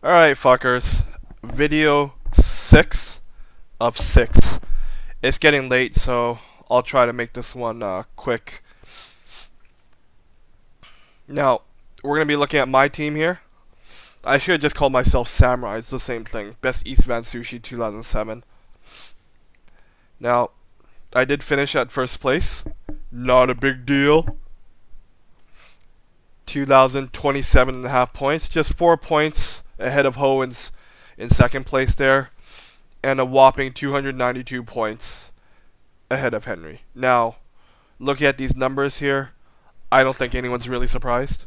Alright, fuckers. Video 6 of 6. It's getting late, so I'll try to make this one quick. Now, we're going to be looking at my team here. I should have just called myself Samurai. It's the same thing. Best East Van Sushi 2007. Now, I did finish at first place. Not a big deal. 2,027.5 points. Just 4 points ahead of Hohen's in second place there. And a whopping 292 points ahead of Henry. Now, looking at these numbers here, I don't think anyone's really surprised.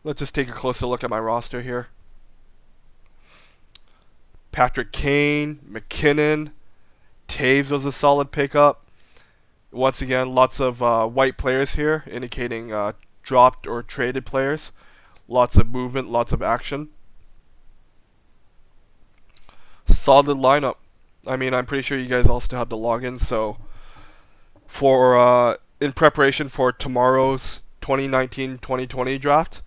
Let's just take a closer look at my roster here. Patrick Kane, McKinnon, Taves was a solid pickup. Once again, lots of white players here, indicating dropped or traded players. Lots of movement, lots of action. Solid lineup. I mean, I'm pretty sure you guys all still have the login, so for in preparation for tomorrow's 2019-2020 draft,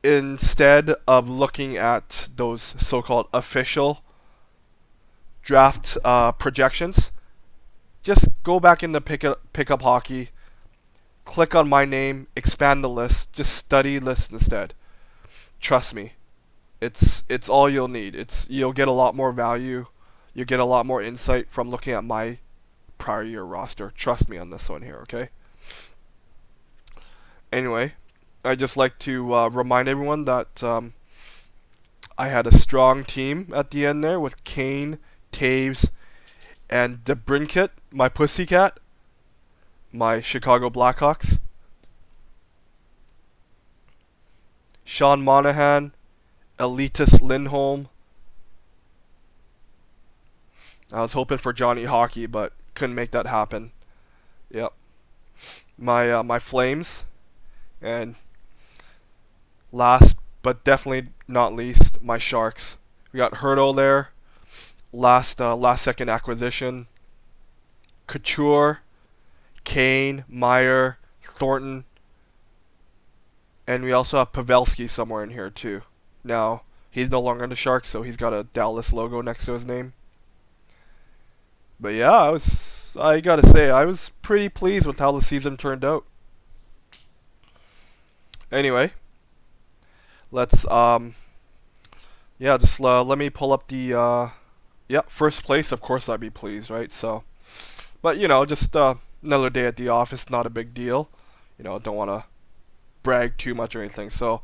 instead of looking at those so-called official draft projections, just go back into pickup hockey, click on my name, expand the list, just study lists instead. Trust me, it's all you'll need. You'll get a lot more value, you'll get a lot more insight from looking at my prior year roster. Trust me on this one here, okay? Anyway, I just like to remind everyone that I had a strong team at the end there with Kane, Taves, and DeBrincat, my pussycat, my Chicago Blackhawks, Sean Monahan, Elitas Lindholm. I was hoping for Johnny Hockey, but couldn't make that happen. Yep. My Flames, and last but definitely not least, my Sharks. We got Hurdle there, last second acquisition. Couture, Kane, Meyer, Thornton, and we also have Pavelski somewhere in here too. Now, he's no longer in the Sharks, so he's got a Dallas logo next to his name. But yeah, I gotta say, I was pretty pleased with how the season turned out. Anyway, let's just let me pull up the first place. Of course I'd be pleased, right? So, but just another day at the office, not a big deal. Don't want to brag too much or anything. So,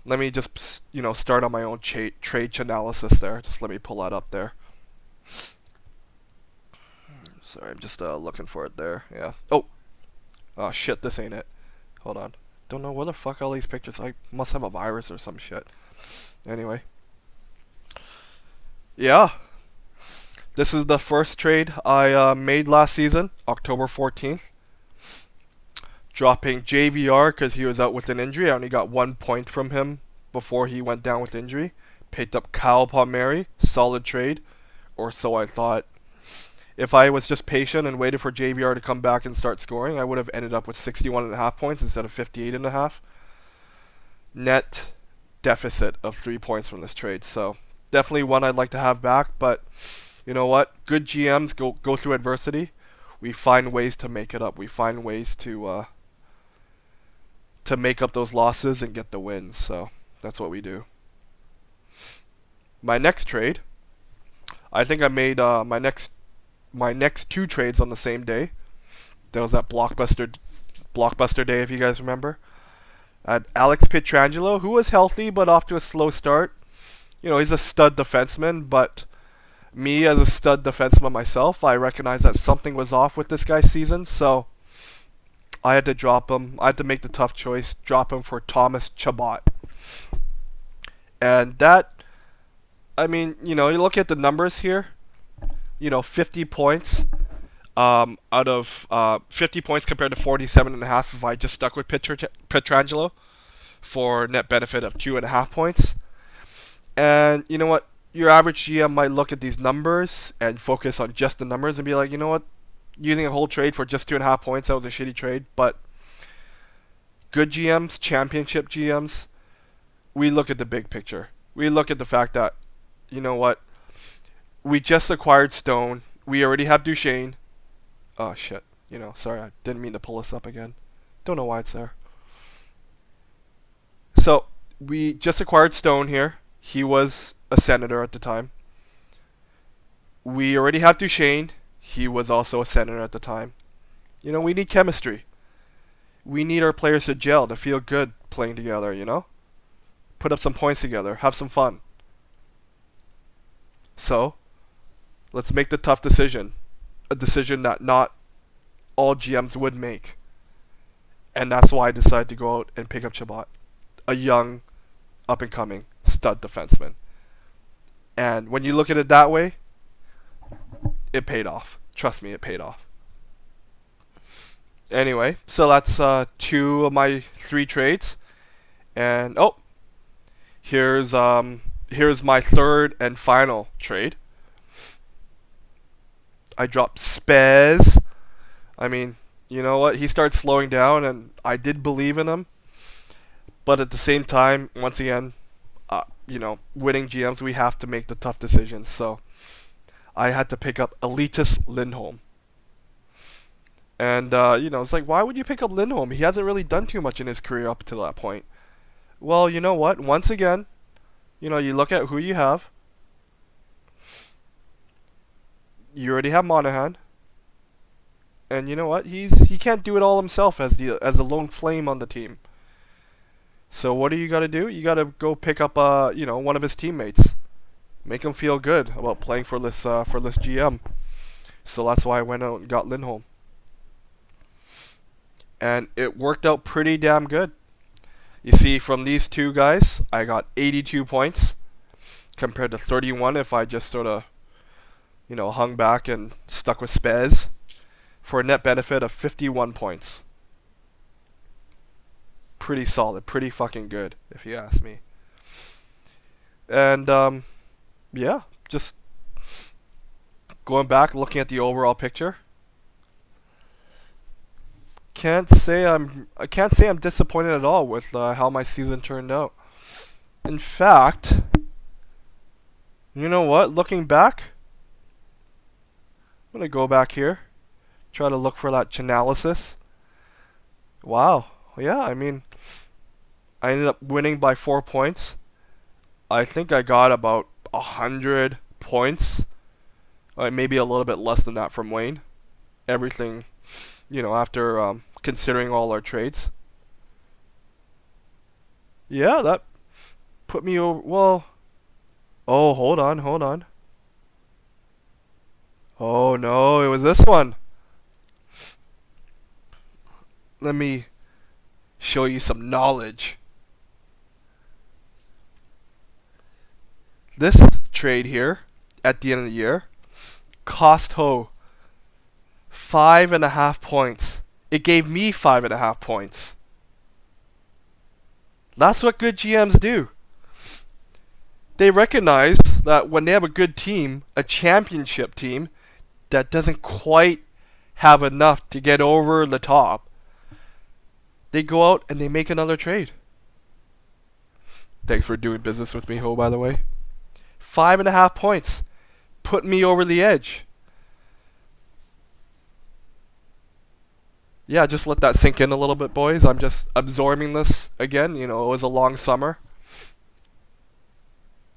let me just start on my own trade CHANalysis there. Just let me pull that up there. Sorry, I'm just looking for it there. Yeah. Oh shit, this ain't it. Hold on. Don't know where the fuck all these pictures. I must have a virus or some shit. Anyway. Yeah. This is the first trade I made last season, October 14th. Dropping JVR because he was out with an injury. I only got 1 point from him before he went down with injury. Picked up Kyle Palmieri. Solid trade. Or so I thought. If I was just patient and waited for JVR to come back and start scoring, I would have ended up with 61.5 points instead of 58.5. Net deficit of 3 points from this trade. So definitely one I'd like to have back. But you know what? Good GMs go through adversity. We find ways to make it up. We find ways to make up those losses and get the wins. So that's what we do. My next trade, I think I made my next two trades on the same day. That was that blockbuster day, if you guys remember. I had Alex Pietrangelo, who was healthy but off to a slow start. He's a stud defenseman, but me as a stud defenseman myself, I recognize that something was off with this guy's season, so I had to drop him. I had to make the tough choice, drop him for Thomas Chabot. And that, I mean, you look at the numbers here. 50 points out of 50 points compared to 47.5 if I just stuck with Pietrangelo for net benefit of 2.5 points. And you know what? Your average GM might look at these numbers and focus on just the numbers and be like, you know what? Using a whole trade for just 2.5 points, that was a shitty trade. But good GMs, championship GMs, we look at the big picture. We look at the fact that, you know what, we just acquired Stone. We already have Duchesne. Oh shit. Sorry, I didn't mean to pull this up again. Don't know why it's there. So we just acquired Stone here. He was a senator at the time. We already have Duchesne. He was also a senator at the time. We need chemistry. We need our players to gel, to feel good playing together. Put up some points together, have some fun. So, let's make the tough decision. A decision that not all GMs would make. And that's why I decided to go out and pick up Chabot. A young, up-and-coming stud defenseman. And when you look at it that way, it paid off. Trust me, it paid off. Anyway, so that's 2 of my 3 trades. And, here's my third and final trade. I dropped Spez. I mean, you know what? He started slowing down, and I did believe in him. But at the same time, once again, winning GMs, we have to make the tough decisions. So I had to pick up Elias Lindholm. And, it's like, why would you pick up Lindholm? He hasn't really done too much in his career up to that point. Well, you know what? Once again, you look at who you have. You already have Monahan. And you know what? He can't do it all himself as the lone flame on the team. So what do you got to do? You got to go pick up one of his teammates. Make him feel good about playing for this GM. So that's why I went out and got Lindholm. And it worked out pretty damn good. You see, from these 2 guys, I got 82 points compared to 31 if I just sort of, hung back and stuck with Spez, for a net benefit of 51 points. Pretty solid, pretty fucking good, if you ask me. And, yeah, just going back, looking at the overall picture. I can't say I'm disappointed at all with how my season turned out. In fact, you know what? Looking back, I'm gonna go back here, try to look for that CHANalysis. Wow, yeah. I mean, I ended up winning by 4 points. I think I got about 100 points, maybe a little bit less than that from Wayne. Everything, after considering all our trades. Yeah, that put me over. Well, oh, hold on. Oh no, it was this one. Let me show you some knowledge. This trade here at the end of the year cost Ho 5.5 points. It gave me 5.5 points. That's what good GMs do. They recognize that when they have a good team, a championship team, that doesn't quite have enough to get over the top, they go out and they make another trade. Thanks for doing business with me, Ho, by the way. 5.5 points. Put me over the edge. Yeah, just let that sink in a little bit, boys. I'm just absorbing this again. It was a long summer.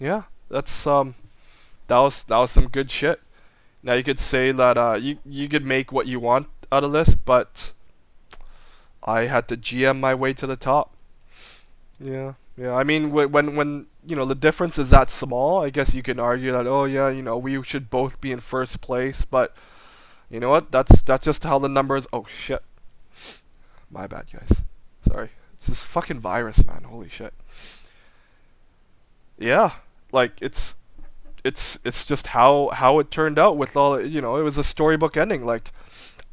Yeah, that's that was some good shit. Now you could say that you could make what you want out of this, but I had to GM my way to the top. Yeah. I mean, when the difference is that small, I guess you can argue that, oh yeah, we should both be in first place, but you know what? That's just how the numbers. Oh shit. My bad, guys. Sorry. It's this fucking virus, man. Holy shit. Yeah, like it's just how it turned out with all. It was a storybook ending. Like,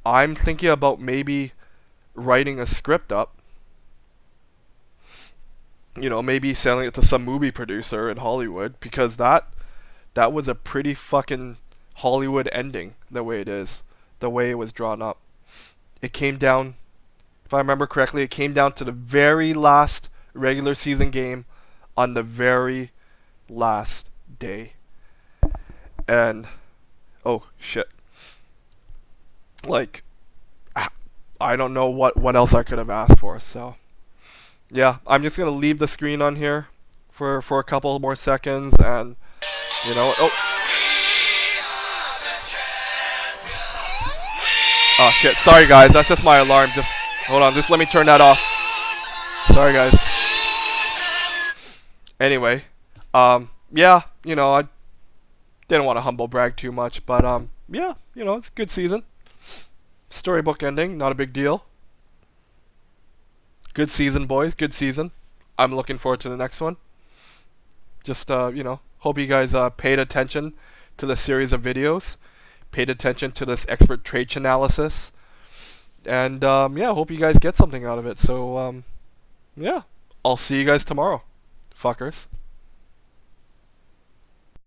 I'm thinking about maybe writing a script up. Maybe selling it to some movie producer in Hollywood, because that was a pretty fucking Hollywood ending, the way it is, the way it was drawn up. It came down, if I remember correctly, it came down to the very last regular season game on the very last day. And oh shit, like I don't know what else I could have asked for. So yeah, I'm just gonna leave the screen on here for a couple more seconds, and you know, oh shit, sorry guys, that's just my alarm. Just hold on, just let me turn that off. Sorry guys. Anyway, yeah, you know, I didn't want to humble brag too much, but yeah, you know, it's a good season. Storybook ending, not a big deal. Good season, boys, good season. I'm looking forward to the next one. Just you know, hope you guys paid attention to the series of videos, paid attention to this expert trade analysis, and yeah, hope you guys get something out of it. So yeah, I'll see you guys tomorrow, fuckers.